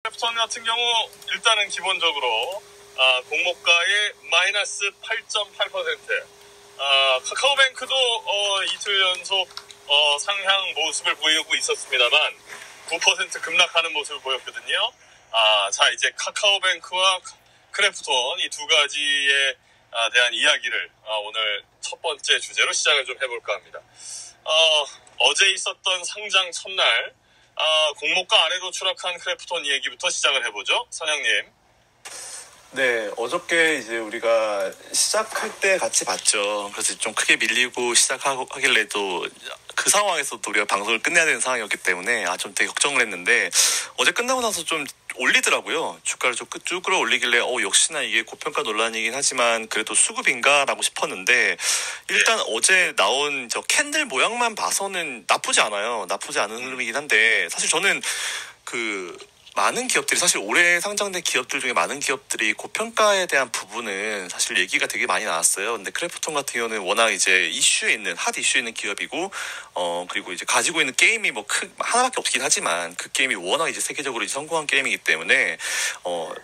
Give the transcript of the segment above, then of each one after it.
크래프톤 같은 경우 일단은 기본적으로 공모가의 마이너스 8.8%, 카카오뱅크도 이틀 연속 상향 모습을 보이고 있었습니다만 9% 급락하는 모습을 보였거든요. 자, 이제 카카오뱅크와 크래프톤 이 두 가지에 대한 이야기를 오늘 첫 번째 주제로 시작을 좀 해볼까 합니다. 어제 있었던 상장 첫날 공모가 아래로 추락한 크래프톤 얘기부터 시작을 해보죠. 선영님. 네, 어저께 이제 우리가 시작할 때 같이 봤죠. 그래서 좀 크게 밀리고 시작하길래도 그 상황에서도 우리가 방송을 끝내야 되는 상황이었기 때문에 좀 되게 걱정을 했는데 어제 끝나고 나서 좀 올리더라고요. 주가를 좀 쭉 끌어올리길래 역시나 이게 고평가 논란이긴 하지만 그래도 수급인가 라고 싶었는데 일단 어제 나온 저 캔들 모양만 봐서는 나쁘지 않아요. 나쁘지 않은 흐름이긴 한데 사실 저는 많은 기업들이 사실 올해 상장된 기업들 중에 많은 기업들이 고평가에 대한 부분은 사실 얘기가 되게 많이 나왔어요. 근데 크래프톤 같은 경우는 워낙 이제 핫 이슈에 있는 기업이고 그리고 이제 가지고 있는 게임이 하나밖에 없긴 하지만 그 게임이 워낙 이제 세계적으로 이제 성공한 게임이기 때문에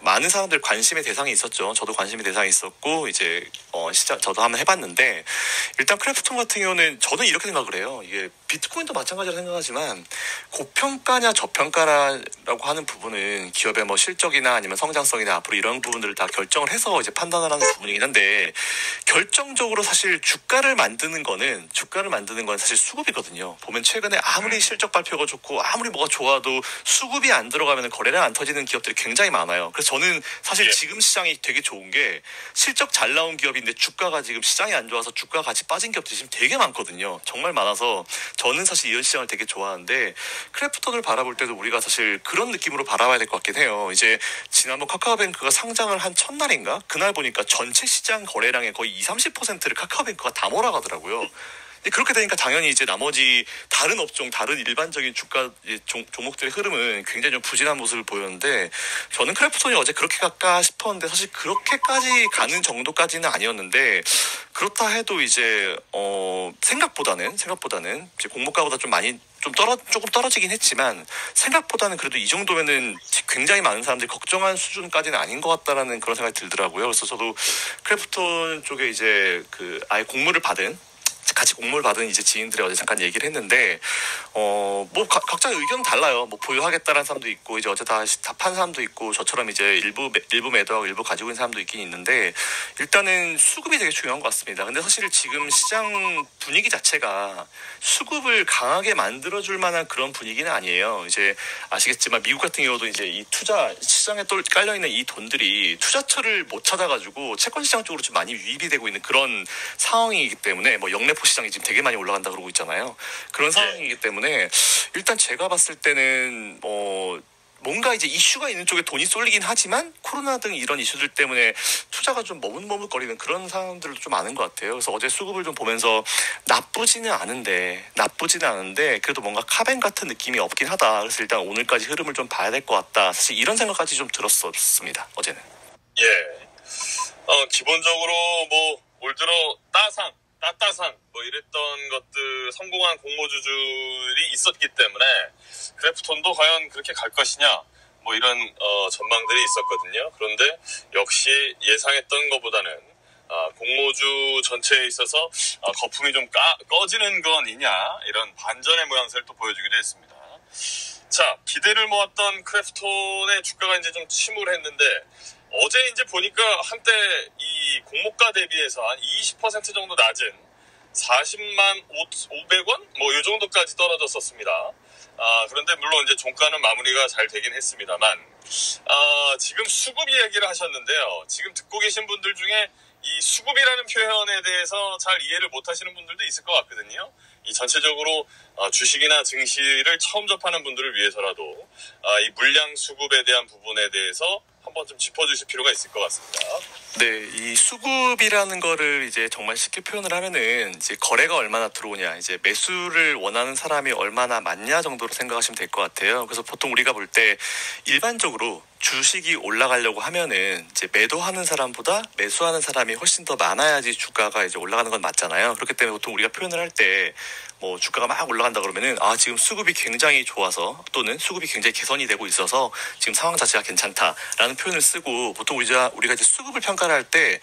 많은 사람들 관심의 대상이 있었죠. 저도 관심의 대상이 있었고 이제 저도 한번 해봤는데 일단 크래프톤 같은 경우는 저는 이렇게 생각을 해요. 이게 비트코인도 마찬가지로 생각하지만 고평가냐 저평가라고 하는 부분은 기업의 실적이나 아니면 성장성이나 앞으로 이런 부분들을 다 결정을 해서 이제 판단을 하는 부분이긴 한데 결정적으로 사실 주가를 만드는 거는 사실 수급이거든요. 보면 최근에 아무리 실적 발표가 좋고 아무리 뭐가 좋아도 수급이 안 들어가면 거래량 안 터지는 기업들이 굉장히 많아요. 그래서 저는 사실 지금 시장이 되게 좋은 게 실적 잘 나온 기업인데 주가가 지금 시장이 안 좋아서 주가가 같이 빠진 기업들이 지금 되게 많거든요. 정말 많아서 저는 사실 이런 시장을 되게 좋아하는데 크래프톤을 바라볼 때도 우리가 사실 그런 느낌으로 바라봐야 될 것 같긴 해요. 이제 지난번 카카오뱅크가 상장을 한 첫날인가? 그날 보니까 전체 시장 거래량의 거의 20-30%를 카카오뱅크가 다 몰아가더라고요. 그렇게 되니까 당연히 이제 나머지 다른 업종, 다른 일반적인 주가 종목들의 흐름은 굉장히 좀 부진한 모습을 보였는데 저는 크래프톤이 어제 그렇게 갈까 싶었는데 사실 그렇게까지 가는 정도까지는 아니었는데 그렇다 해도 이제 생각보다는 이제 공모가보다 조금 떨어지긴 했지만 생각보다는 그래도 이 정도면은 굉장히 많은 사람들이 걱정한 수준까지는 아닌 것 같다라는 그런 생각이 들더라고요. 그래서 저도 크래프톤 쪽에 이제 아예 같이 공모를 받은 이제 지인들이 어제 잠깐 얘기를 했는데 각자 의견 달라요. 보유하겠다라는 사람도 있고 이제 어제 다 판 사람도 있고 저처럼 이제 일부 매도하고 일부 가지고 있는 사람도 있긴 있는데 일단은 수급이 되게 중요한 것 같습니다. 근데 사실 지금 시장 분위기 자체가 수급을 강하게 만들어줄 만한 그런 분위기는 아니에요. 이제 아시겠지만 미국 같은 경우도 이제 이 투자 시장에 또 깔려 있는 이 돈들이 투자처를 못 찾아가지고 채권 시장 쪽으로 좀 많이 유입이 되고 있는 그런 상황이기 때문에 영내포 시장이 지금 되게 많이 올라간다 그러고 있잖아요. 그런 상황이기 때문에 일단 제가 봤을 때는 뭔가 이제 이슈가 있는 쪽에 돈이 쏠리긴 하지만 코로나 등 이런 이슈들 때문에 투자가 좀 머뭇머뭇거리는 그런 상황들도 좀 많은 것 같아요. 그래서 어제 수급을 좀 보면서 나쁘지는 않은데 그래도 뭔가 카뱅 같은 느낌이 없긴 하다. 그래서 일단 오늘까지 흐름을 좀 봐야 될 것 같다. 사실 이런 생각까지 좀 들었었습니다. 어제는. 기본적으로 올 들어 따상 이랬던 것들 성공한 공모주들이 있었기 때문에 크래프톤도 과연 그렇게 갈 것이냐 이런 전망들이 있었거든요. 그런데 역시 예상했던 것보다는 공모주 전체에 있어서 거품이 좀 꺼지는 건이냐 이런 반전의 모양새를 또 보여주기도 했습니다. 자, 기대를 모았던 크래프톤의 주가가 이제 좀 침울했는데 어제 이제 보니까 한때 이 공모가 대비해서 한 20% 정도 낮은 40만 500원? 이 정도까지 떨어졌었습니다. 그런데 물론 이제 종가는 마무리가 잘 되긴 했습니다만, 지금 수급 이야기를 하셨는데요. 지금 듣고 계신 분들 중에 이 수급이라는 표현에 대해서 잘 이해를 못 하시는 분들도 있을 것 같거든요. 이 전체적으로 주식이나 증시를 처음 접하는 분들을 위해서라도 이 물량 수급에 대한 부분에 대해서 한번 좀 짚어주실 필요가 있을 것 같습니다. 네, 이 수급이라는 거를 이제 정말 쉽게 표현을 하면은 이제 거래가 얼마나 들어오냐, 이제 매수를 원하는 사람이 얼마나 많냐 정도로 생각하시면 될 것 같아요. 그래서 보통 우리가 볼 때 일반적으로 주식이 올라가려고 하면은 이제 매도하는 사람보다 매수하는 사람이 훨씬 더 많아야지 주가가 이제 올라가는 건 맞잖아요. 그렇기 때문에 보통 우리가 표현을 할 때 뭐 주가가 막 올라간다 그러면은 지금 수급이 굉장히 좋아서 또는 수급이 굉장히 개선이 되고 있어서 지금 상황 자체가 괜찮다라는 표현을 쓰고 보통 우리가 이제 수급을 평가를 할 때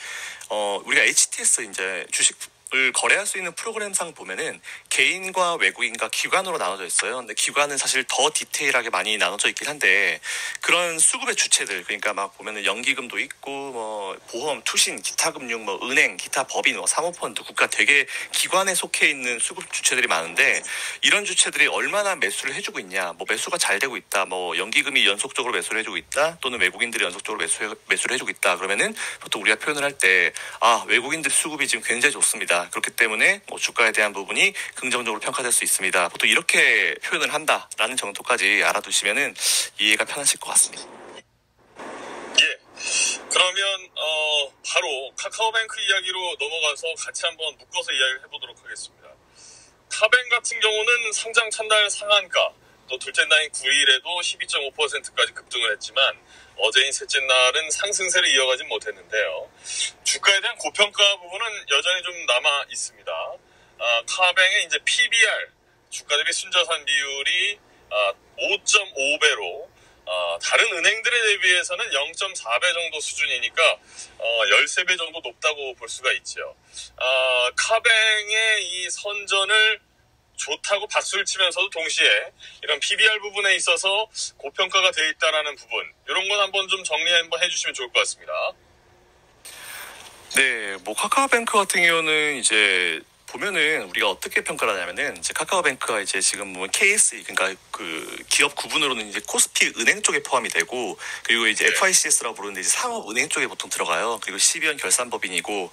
우리가 HTS 이제 주식을 거래할 수 있는 프로그램상 보면은 개인과 외국인과 기관으로 나눠져 있어요. 근데 기관은 사실 더 디테일하게 많이 나눠져 있긴 한데 그런 수급의 주체들 그러니까 막 보면은 연기금도 있고 뭐 보험, 투신, 기타 금융, 뭐 은행, 기타 법인, 뭐 사모펀드, 국가 되게 기관에 속해 있는 수급 주체들이 많은데 이런 주체들이 얼마나 매수를 해주고 있냐, 뭐 매수가 잘 되고 있다, 뭐 연기금이 연속적으로 매수를 해주고 있다, 또는 외국인들이 연속적으로 매수를 해주고 있다 그러면은 보통 우리가 표현을 할 때 외국인들 수급이 지금 굉장히 좋습니다. 그렇기 때문에 뭐 주가에 대한 부분이 긍정적으로 평가될 수 있습니다. 보통 이렇게 표현을 한다라는 정도까지 알아두시면은 이해가 편하실 것 같습니다. 예. 그러면 바로 카카오뱅크 이야기로 넘어가서 같이 한번 묶어서 이야기를 해보도록 하겠습니다. 카뱅 같은 경우는 상장 첫날 상한가, 또 둘째 날인 9일에도 12.5%까지 급등을 했지만 어제인 셋째 날은 상승세를 이어가진 못했는데요. 주가에 대한 고평가 부분은 여전히 좀 남아 있습니다. 카뱅의 이제 PBR, 주가 대비 순자산 비율이 5.5배로 다른 은행들에 대비해서는 0.4배 정도 수준이니까 13배 정도 높다고 볼 수가 있죠. 카뱅의 이 선전을 좋다고 박수를 치면서도 동시에 이런 PBR 부분에 있어서 고평가가 되어 있다는 부분, 이런 건 한번 좀 정리 한번 해주시면 좋을 것 같습니다. 네, 뭐 카카오뱅크 같은 경우는 이제 보면은 우리가 어떻게 평가를 하냐면은 이제 카카오뱅크가 이제 지금 뭐 KSE 그러니까 그 기업 구분으로는 이제 코스피 은행 쪽에 포함이 되고 그리고 이제 FICS라고 부르는데 이제 상업은행 쪽에 보통 들어가요. 그리고 12연 결산법인이고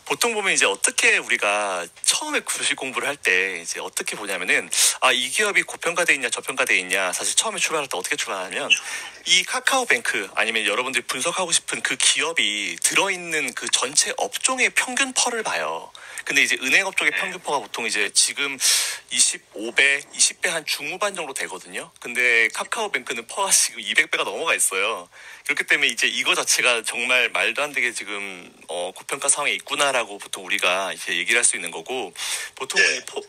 보통 보면 이제 어떻게 우리가 처음에 주식 공부를 할 때 이제 어떻게 보냐면은 이 기업이 고평가돼 있냐 저평가돼 있냐 사실 처음에 출발할 때 어떻게 출발하냐면 이 카카오뱅크 아니면 여러분들이 분석하고 싶은 그 기업이 들어있는 그 전체 업종의 평균 펄을 봐요. 근데 이제 은행업 쪽의 평균퍼가 보통 이제 지금 25배, 20배 한 중후반 정도 되거든요. 근데 카카오뱅크는 퍼가 지금 200배가 넘어가 있어요. 그렇기 때문에 이제 이거 자체가 정말 말도 안 되게 지금 고평가 상황에 있구나라고 보통 우리가 이제 얘기를 할 수 있는 거고 보통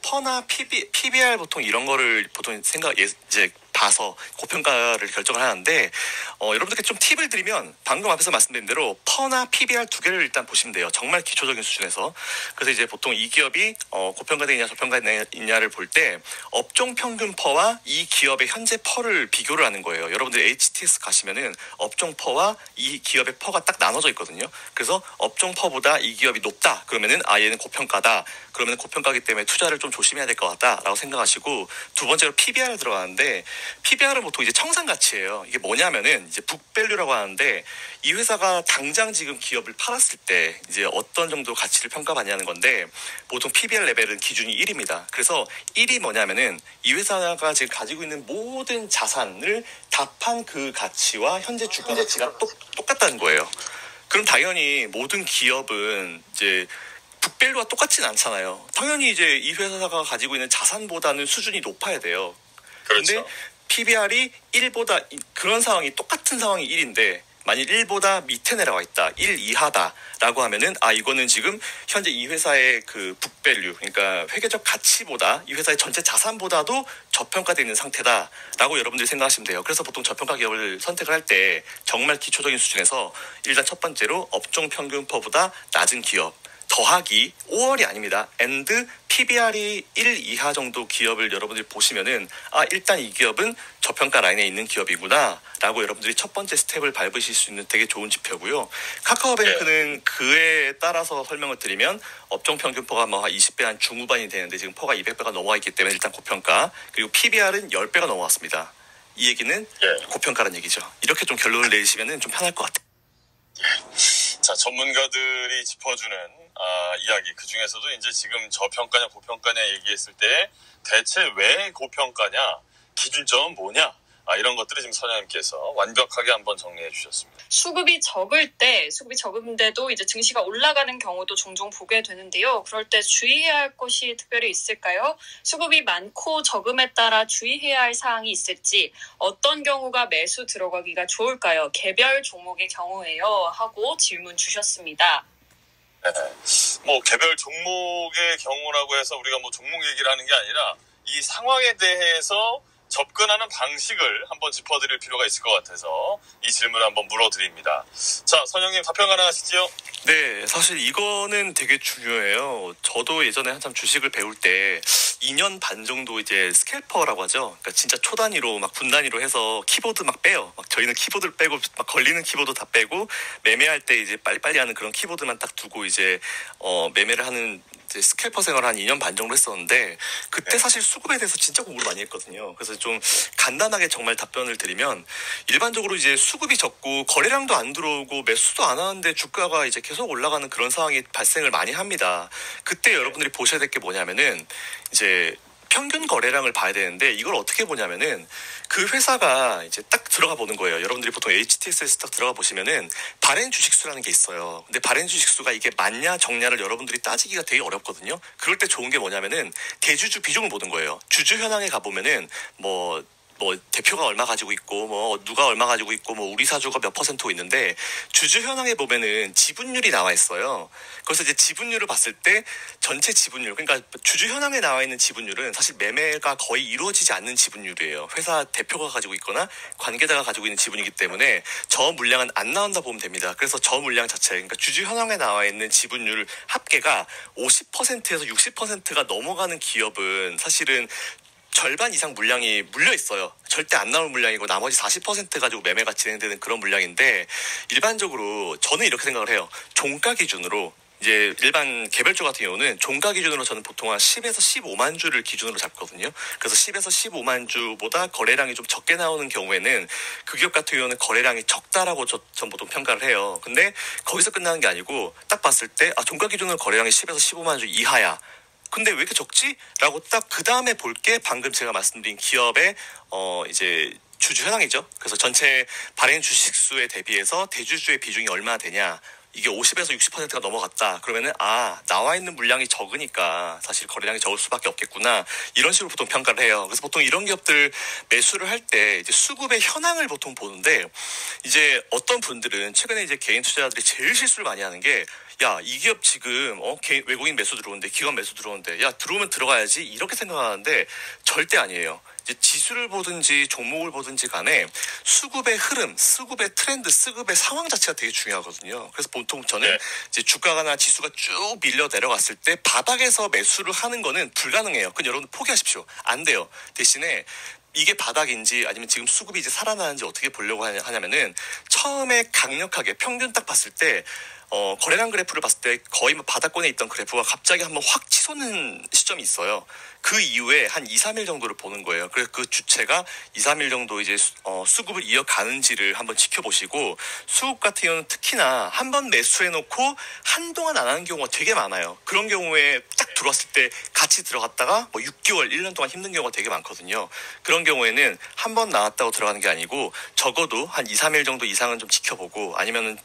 퍼나 PBR 보통 이런 거를 보통 이제 봐서 고평가를 결정을 하는데 여러분들께 좀 팁을 드리면 방금 앞에서 말씀드린 대로 퍼나 PBR 두 개를 일단 보시면 돼요. 정말 기초적인 수준에서. 그래서 이제 보통 이 기업이 고평가되느냐 저평가되느냐를 볼 때 업종 평균 퍼와 이 기업의 현재 퍼를 비교를 하는 거예요. 여러분들 HTS 가시면은 업종 퍼와 이 기업의 퍼가 딱 나눠져 있거든요. 그래서 업종 퍼보다 이 기업이 높다 그러면은 얘는 고평가다 그러면 고평가기 때문에 투자를 좀 조심해야 될 것 같다라고 생각하시고 두 번째로 PBR 들어가는데 PBR은 보통 이제 청산가치예요. 이게 뭐냐면은 이제 북밸류라고 하는데 이 회사가 당장 지금 기업을 팔았을 때 이제 어떤 정도 가치를 평가받냐는 건데 보통 PBR 레벨은 기준이 1입니다. 그래서 1이 뭐냐면은 이 회사가 지금 가지고 있는 모든 자산을 답한 그 가치와 현재 주가 가치가 똑같다는 거예요. 그럼 당연히 모든 기업은 이제 북밸류와 똑같지는 않잖아요. 당연히 이제 이 회사가 가지고 있는 자산보다는 수준이 높아야 돼요. 그런데 그렇죠. PBR이 1보다 그런 상황이 똑같은 상황이 1인데 만일 1보다 밑에 내려와 있다. 1 이하다라고 하면은 이거는 지금 현재 이 회사의 그 북밸류 그러니까 회계적 가치보다 이 회사의 전체 자산보다도 저평가되어 있는 상태다라고 여러분들이 생각하시면 돼요. 그래서 보통 저평가 기업을 선택을 할 때 정말 기초적인 수준에서 일단 첫 번째로 업종 평균 퍼보다 낮은 기업 더하기 5월이 아닙니다. and PBR이 1 이하 정도 기업을 여러분들이 보시면은 일단 이 기업은 저평가 라인에 있는 기업이구나 라고 여러분들이 첫 번째 스텝을 밟으실 수 있는 되게 좋은 지표고요. 카카오뱅크는 그에 따라서 설명을 드리면 업종 평균 퍼가 뭐 20배 한 중후반이 되는데 지금 퍼가 200배가 넘어가 있기 때문에 일단 고평가 그리고 PBR은 10배가 넘어갔습니다. 이 얘기는 고평가라는 얘기죠. 이렇게 좀 결론을 내리시면 좀 편할 것 같아요. 자, 전문가들이 짚어주는 이야기 그 중에서도 이제 지금 저평가냐 고평가냐 얘기했을 때 대체 왜 고평가냐 기준점은 뭐냐 이런 것들을 지금 선생님께서 완벽하게 한번 정리해 주셨습니다. 수급이 적은데도 이제 증시가 올라가는 경우도 종종 보게 되는데요. 그럴 때 주의해야 할 것이 특별히 있을까요? 수급이 많고 적음에 따라 주의해야 할 사항이 있을지 어떤 경우가 매수 들어가기가 좋을까요? 개별 종목의 경우에요 하고 질문 주셨습니다. 뭐 개별 종목의 경우라고 해서 우리가 뭐 종목 얘기를 하는 게 아니라 이 상황에 대해서 접근하는 방식을 한번 짚어드릴 필요가 있을 것 같아서 이 질문을 한번 물어드립니다. 자, 선영님 답변 가능하시죠? 네, 사실 이거는 되게 중요해요. 저도 예전에 한참 주식을 배울 때 2년 반 정도 이제 스캘퍼라고 하죠. 그러니까 진짜 초 단위로 막 분 단위로 해서 키보드 막 빼요. 막 저희는 키보드를 빼고 막 걸리는 키보드 다 빼고 매매할 때 이제 빨리빨리 하는 그런 키보드만 딱 두고 이제 매매를 하는 이제 스캘퍼 생활을 한 2년 반 정도 했었는데 그때 사실 수급에 대해서 진짜 공부를 많이 했거든요. 그래서 좀 간단하게 정말 답변을 드리면 일반적으로 이제 수급이 적고 거래량도 안 들어오고 매수도 안 하는데 주가가 이제 계속 올라가는 그런 상황이 발생을 많이 합니다. 그때 여러분들이 보셔야 될 게 뭐냐면은 이제 평균 거래량을 봐야 되는데 이걸 어떻게 보냐면은 그 회사가 이제 딱 들어가 보는 거예요. 여러분들이 보통 HTS에서 딱 들어가 보시면은 발행 주식수라는 게 있어요. 근데 발행 주식수가 이게 맞냐 적냐를 여러분들이 따지기가 되게 어렵거든요. 그럴 때 좋은 게 뭐냐면은 대주주 비중을 보는 거예요. 주주 현황에 가보면은 뭐 대표가 얼마 가지고 있고 뭐 누가 얼마 가지고 있고 뭐 우리 사주가 몇 퍼센트 있는데 주주 현황에 보면은 지분율이 나와 있어요. 그래서 이제 지분율을 봤을 때 전체 지분율 그러니까 주주 현황에 나와 있는 지분율은 사실 매매가 거의 이루어지지 않는 지분율이에요. 회사 대표가 가지고 있거나 관계자가 가지고 있는 지분이기 때문에 저 물량은 안 나온다 보면 됩니다. 그래서 저 물량 자체 그러니까 주주 현황에 나와 있는 지분율 합계가 50%에서 60%가 넘어가는 기업은 사실은 절반 이상 물량이 물려 있어요. 절대 안 나올 물량이고 나머지 40% 가지고 매매가 진행되는 그런 물량인데 일반적으로 저는 이렇게 생각을 해요. 종가 기준으로 이제 일반 개별주 같은 경우는 종가 기준으로 저는 보통 한 10에서 15만 주를 기준으로 잡거든요. 그래서 10에서 15만 주보다 거래량이 좀 적게 나오는 경우에는 그 기업 같은 경우는 거래량이 적다라고 전 보통 평가를 해요. 근데 거기서 끝나는 게 아니고 딱 봤을 때 종가 기준으로 거래량이 10에서 15만 주 이하야. 근데 왜 이렇게 적지? 라고 딱 그 다음에 볼 게 방금 제가 말씀드린 기업의 이제 주주 현황이죠. 그래서 전체 발행 주식수에 대비해서 대주주의 비중이 얼마나 되냐. 이게 50에서 60%가 넘어갔다. 그러면은 나와 있는 물량이 적으니까 사실 거래량이 적을 수밖에 없겠구나. 이런 식으로 보통 평가를 해요. 그래서 보통 이런 기업들 매수를 할 때 이제 수급의 현황을 보통 보는데 이제 어떤 분들은 최근에 이제 개인 투자자들이 제일 실수를 많이 하는 게 야, 이 기업 지금 외국인 매수 들어오는데 기관 매수 들어오는데 야, 들어오면 들어가야지 이렇게 생각하는데 절대 아니에요. 이제 지수를 보든지 종목을 보든지 간에 수급의 흐름, 수급의 트렌드, 수급의 상황 자체가 되게 중요하거든요. 그래서 보통 저는 이제 주가나 지수가 쭉 밀려 내려갔을 때 바닥에서 매수를 하는 거는 불가능해요. 그건 여러분 포기하십시오. 안 돼요. 대신에 이게 바닥인지 아니면 지금 수급이 이제 살아나는지 어떻게 보려고 하냐면은 처음에 강력하게 평균 딱 봤을 때 거래량 그래프를 봤을 때 거의 뭐 바닥권에 있던 그래프가 갑자기 한번 확 치솟는 시점이 있어요. 그 이후에 한 2, 3일 정도를 보는 거예요. 그래서 그 주체가 2, 3일 정도 이제 수급을 이어가는지를 한번 지켜보시고 수급 같은 경우는 특히나 한번 매수해놓고 한동안 안 하는 경우가 되게 많아요. 그런 경우에 딱 들어왔을 때 같이 들어갔다가 뭐 6개월, 1년 동안 힘든 경우가 되게 많거든요. 그런 경우에는 한 번 나왔다고 들어가는 게 아니고 적어도 한 2, 3일 정도 이상은 좀 지켜보고 아니면은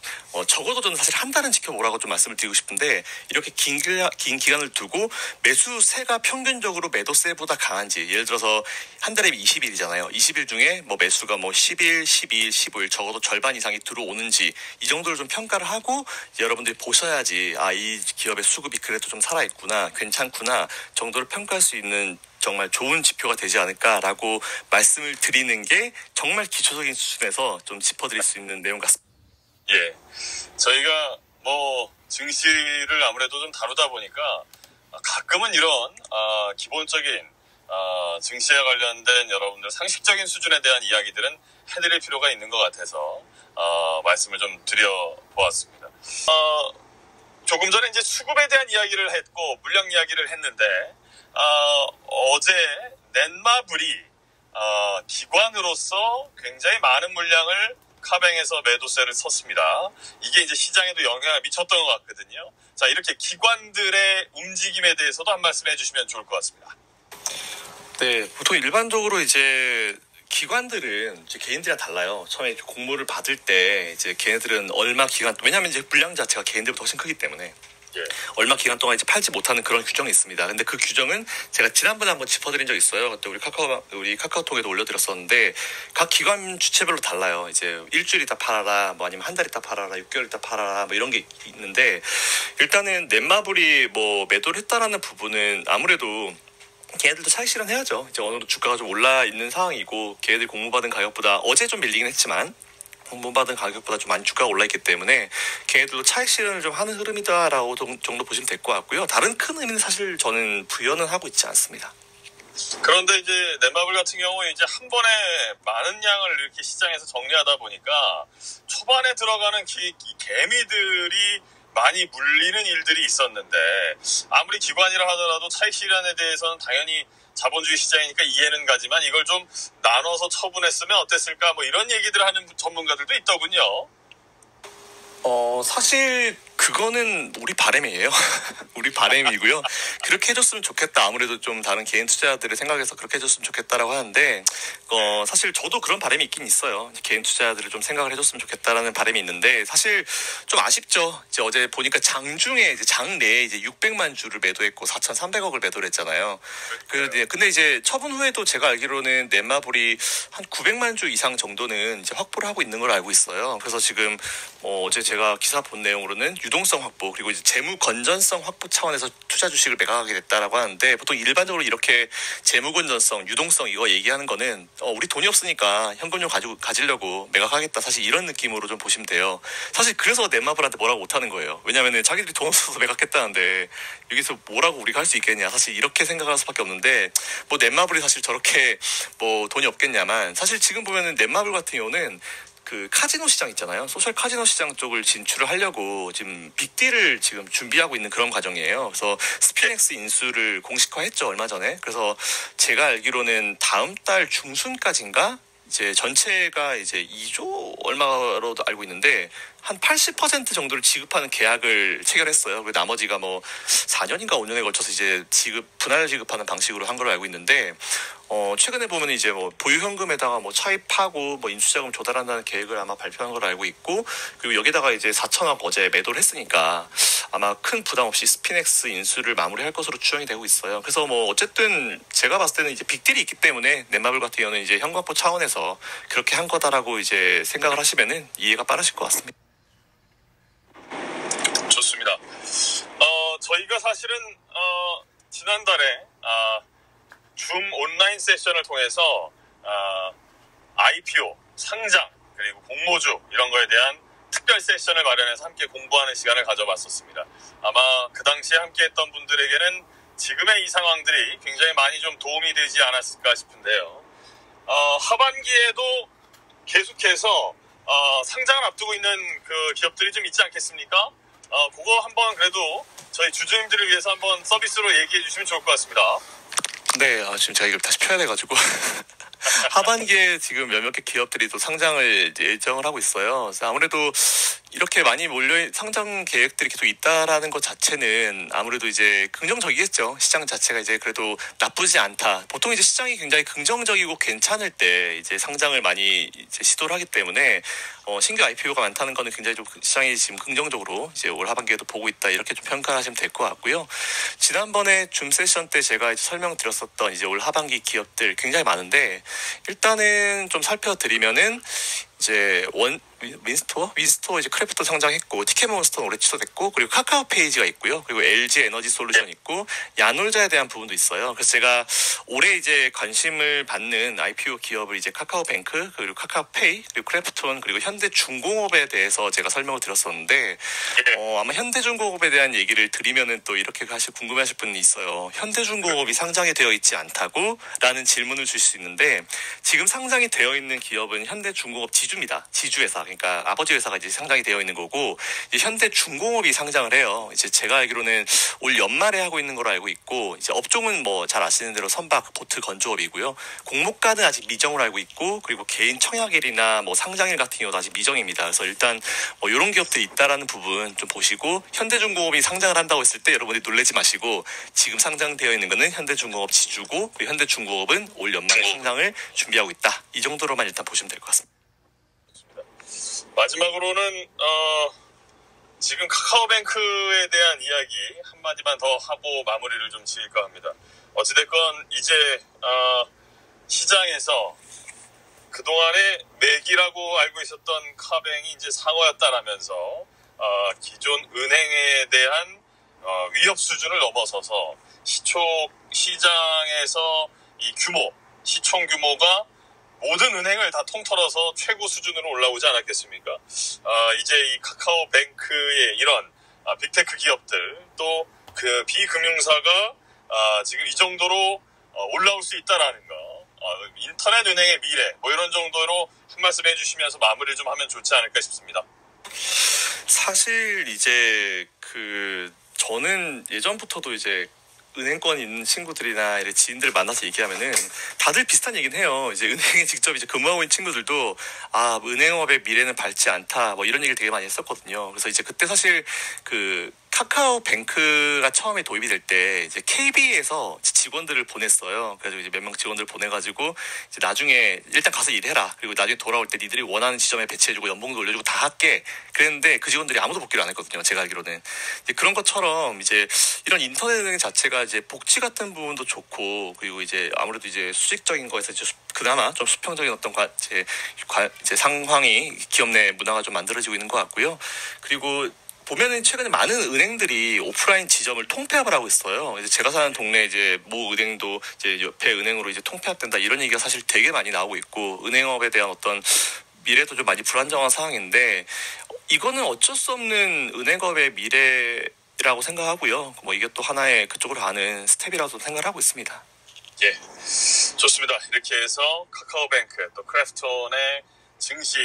적어도 저는 사실 한 달은 지켜보라고 좀 말씀을 드리고 싶은데 이렇게 긴 기간을 두고 매수세가 평균적으로 매도세보다 강한지 예를 들어서 한 달에 20일이잖아요. 20일 중에 뭐 매수가 뭐 10일, 12일, 15일 적어도 절반 이상이 들어오는지 이 정도를 좀 평가를 하고 여러분들이 보셔야지 이 기업의 수급이 그래도 좀 살아있구나 괜찮구나 정도를 평가할 수 있는 정말 좋은 지표가 되지 않을까라고 말씀을 드리는 게 정말 기초적인 수준에서 좀 짚어드릴 수 있는 내용 같습니다. 예, 저희가 뭐 증시를 아무래도 좀 다루다 보니까 가끔은 이런 기본적인 증시에 관련된 여러분들 상식적인 수준에 대한 이야기들은 해드릴 필요가 있는 것 같아서 말씀을 좀 드려보았습니다. 조금 전에 이제 수급에 대한 이야기를 했고 물량 이야기를 했는데 어제 넷마블이 기관으로서 굉장히 많은 물량을 카뱅에서 매도세를 섰습니다. 이게 이제 시장에도 영향을 미쳤던 것 같거든요. 자, 이렇게 기관들의 움직임에 대해서도 한 말씀 해주시면 좋을 것 같습니다. 네, 보통 일반적으로 이제 기관들은 이제 개인들이랑 달라요. 처음에 공모를 받을 때 이제 걔네들은 얼마 기간 왜냐하면 이제 물량 자체가 개인들보다 훨씬 크기 때문에 예. 얼마 기간 동안 이제 팔지 못하는 그런 규정이 있습니다. 근데 그 규정은 제가 지난번에 한번 짚어드린 적 있어요. 그때 우리 카카오톡에도 올려드렸었는데 각 기관 주체별로 달라요. 이제 일주일 있다 팔아라, 뭐 아니면 한 달 있다 팔아라, 6개월 있다 팔아라, 뭐 이런 게 있는데 일단은 넷마블이 뭐 매도를 했다라는 부분은 아무래도 걔네들도 차익 실현해야죠. 이제 어느 정도 주가가 좀 올라 있는 상황이고 걔네들 공모받은 가격보다 어제 좀 밀리긴 했지만 공모받은 가격보다 좀 많이 주가가 올라있기 때문에 걔네들도 차익 실현을 좀 하는 흐름이다라고 정도 보시면 될 것 같고요. 다른 큰 의미는 사실 저는 부여는 하고 있지 않습니다. 그런데 이제 넷마블 같은 경우에 이제 한 번에 많은 양을 이렇게 시장에서 정리하다 보니까 초반에 들어가는 개미들이 많이 물리는 일들이 있었는데 아무리 기관이라 하더라도 차익 실현에 대해서는 당연히 자본주의 시장이니까 이해는 가지만 이걸 좀 나눠서 처분했으면 어땠을까 뭐 이런 얘기들 하는 전문가들도 있더군요. 사실 그거는 우리 바람이에요. 우리 바람이고요. 그렇게 해줬으면 좋겠다. 아무래도 좀 다른 개인 투자자들의 생각에서 그렇게 해줬으면 좋겠다라고 하는데 사실 저도 그런 바람이 있긴 있어요. 개인 투자자들을 좀 생각을 해줬으면 좋겠다라는 바람이 있는데 사실 좀 아쉽죠. 이제 어제 보니까 장중에 이제 장내에 이제 600만 주를 매도했고 4,300억을 매도를 했잖아요. 근데 이제 처분 후에도 제가 알기로는 넷마블이 한 900만 주 이상 정도는 이제 확보를 하고 있는 걸 알고 있어요. 그래서 지금 어제 제가 기사 본 내용으로는 유동성 확보 그리고 이제 재무 건전성 확보 차원에서 투자 주식을 매각하게 됐다라고 하는데 보통 일반적으로 이렇게 재무 건전성, 유동성 이거 얘기하는 거는 우리 돈이 없으니까 현금을 가지려고 매각하겠다 사실 이런 느낌으로 좀 보시면 돼요. 사실 그래서 넷마블한테 뭐라고 못하는 거예요. 왜냐면은 자기들이 돈 없어서 매각했다는데 여기서 뭐라고 우리가 할 수 있겠냐 사실 이렇게 생각할 수밖에 없는데 뭐 넷마블이 사실 저렇게 뭐 돈이 없겠냐만 사실 지금 보면은 넷마블 같은 경우는 그 카지노 시장 있잖아요. 소셜 카지노 시장 쪽을 진출을 하려고 지금 빅딜을 지금 준비하고 있는 그런 과정이에요. 그래서 스피넥스 인수를 공식화했죠 얼마 전에. 그래서 제가 알기로는 다음 달 중순까지인가 이제 전체가 이제 2조 얼마로도 알고 있는데 한 80% 정도를 지급하는 계약을 체결했어요. 그리고 나머지가 뭐 4년인가 5년에 걸쳐서 이제 분할 지급하는 방식으로 한 걸로 알고 있는데 최근에 보면 이제 뭐 보유 현금에다가 뭐 차입하고 뭐 인수자금 조달한다는 계획을 아마 발표한 걸로 알고 있고 그리고 여기다가 이제 4천억 어제 매도를 했으니까 아마 큰 부담 없이 스피넥스 인수를 마무리할 것으로 추정이 되고 있어요. 그래서 뭐 어쨌든 제가 봤을 때는 이제 빅딜이 있기 때문에 넷마블 같은 경우는 이제 현금화포 차원에서 그렇게 한 거다라고 이제 생각을 하시면은 이해가 빠르실 것 같습니다. 좋습니다. 저희가 사실은 지난달에 줌 온라인 세션을 통해서 IPO, 상장, 그리고 공모주 이런 거에 대한 특별 세션을 마련해서 함께 공부하는 시간을 가져봤었습니다. 아마 그 당시에 함께 했던 분들에게는 지금의 이 상황들이 굉장히 많이 좀 도움이 되지 않았을까 싶은데요. 하반기에도 계속해서 상장을 앞두고 있는 그 기업들이 좀 있지 않겠습니까? 그거 한번 그래도 저희 주주님들을 위해서 한번 서비스로 얘기해 주시면 좋을 것 같습니다. 네, 지금 제가 이걸 다시 펴야 돼가지고 하반기에 지금 몇몇 개 기업들이 또 상장을 이제 예정을 하고 있어요. 그래서 아무래도 이렇게 많이 상장 계획들이 계속 있다라는 것 자체는 아무래도 이제 긍정적이겠죠. 시장 자체가 이제 그래도 나쁘지 않다. 보통 이제 시장이 굉장히 긍정적이고 괜찮을 때 이제 상장을 많이 이제 시도를 하기 때문에 신규 IPO가 많다는 거는 굉장히 좀 시장이 지금 긍정적으로 이제 올 하반기에도 보고 있다 이렇게 좀 평가하시면 될 것 같고요. 지난번에 줌 세션 때 제가 이제 설명드렸었던 이제 올 하반기 기업들 굉장히 많은데 일단은 좀 살펴드리면은 이제 윈스토어 이제 크래프톤 상장했고 티켓몬스터는 올해 취소됐고 그리고 카카오페이지가 있고요. 그리고 LG 에너지 솔루션 있고 야놀자에 대한 부분도 있어요. 그래서 제가 올해 이제 관심을 받는 IPO 기업을 이제 카카오뱅크 그리고 카카오페이 그리고 크래프톤 그리고 현대중공업에 대해서 제가 설명을 드렸었는데 아마 현대중공업에 대한 얘기를 드리면은 또 이렇게 궁금해하실 분이 있어요. 현대중공업이 상장이 되어 있지 않다고? 라는 질문을 줄 수 있는데 지금 상장이 되어 있는 기업은 현대중공업 지주입니다. 지주회사. 그러니까 아버지 회사가 이제 상장이 되어 있는 거고 이제 현대중공업이 상장을 해요. 이제 제가 알기로는 올 연말에 하고 있는 걸로 알고 있고 이제 업종은 뭐 잘 아시는 대로 선박, 보트, 건조업이고요. 공모가는 아직 미정으로 알고 있고 그리고 개인 청약일이나 뭐 상장일 같은 경우도 아직 미정입니다. 그래서 일단 뭐 이런 기업들이 있다라는 부분 좀 보시고 현대중공업이 상장을 한다고 했을 때 여러분들이 놀라지 마시고 지금 상장되어 있는 거는 현대중공업 지주고 그리고 현대중공업은 올 연말에 상장을 준비하고 있다. 이 정도로만 일단 보시면 될 것 같습니다. 마지막으로는 지금 카카오뱅크에 대한 이야기 한마디만 더 하고 마무리를 좀 지을까 합니다. 어찌됐건 이제 시장에서 그동안에 맥이라고 알고 있었던 카뱅이 이제 상어였다라면서 기존 은행에 대한 위협 수준을 넘어서서 시장에서 이 시총 규모가 모든 은행을 다 통틀어서 최고 수준으로 올라오지 않았겠습니까? 이제 이 카카오뱅크의 이런 빅테크 기업들 또 그 비금융사가 지금 이 정도로 올라올 수 있다라는 거, 인터넷 은행의 미래 뭐 이런 정도로 한 말씀 해주시면서 마무리를 좀 하면 좋지 않을까 싶습니다. 사실 이제 저는 예전부터도 이제 은행권 있는 친구들이나 이런 지인들 만나서 얘기하면은 다들 비슷한 얘기는 해요. 이제 은행에 직접 이제 근무하고 있는 친구들도 은행업의 미래는 밝지 않다 뭐 이런 얘기를 되게 많이 했었거든요. 그래서 이제 그때 사실 카카오뱅크가 처음에 도입이 될 때 이제 KB에서 직원들을 보냈어요. 그래서 이제 몇 명 직원들을 보내가지고 이제 나중에 일단 가서 일해라. 그리고 나중에 돌아올 때 니들이 원하는 지점에 배치해주고 연봉도 올려주고 다 할게. 그랬는데 그 직원들이 아무도 복귀를 안 했거든요. 제가 알기로는. 이제 그런 것처럼 이제 이런 인터넷 은행 자체가 이제 복지 같은 부분도 좋고 그리고 이제 아무래도 이제 수직적인 거에서 이제 그나마 좀 수평적인 어떤 이제 상황이 기업 내 문화가 좀 만들어지고 있는 것 같고요. 그리고 보면은 최근에 많은 은행들이 오프라인 지점을 통폐합을 하고 있어요. 이제 제가 사는 동네 이제 모 은행도 이제 옆에 은행으로 이제 통폐합된다 이런 얘기가 사실 되게 많이 나오고 있고 은행업에 대한 어떤 미래도 좀 많이 불안정한 상황인데 이거는 어쩔 수 없는 은행업의 미래라고 생각하고요. 뭐 이게 또 하나의 그쪽으로 가는 스텝이라고 생각을 하고 있습니다. 예, 좋습니다. 이렇게 해서 카카오뱅크 또 크래프톤의 증시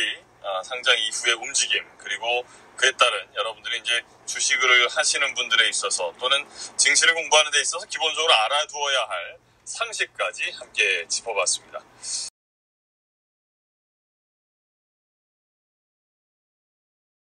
상장 이후의 움직임 그리고 그에 따른 여러분들이 이제 주식을 하시는 분들에 있어서 또는 증시를 공부하는 데 있어서 기본적으로 알아두어야 할 상식까지 함께 짚어봤습니다.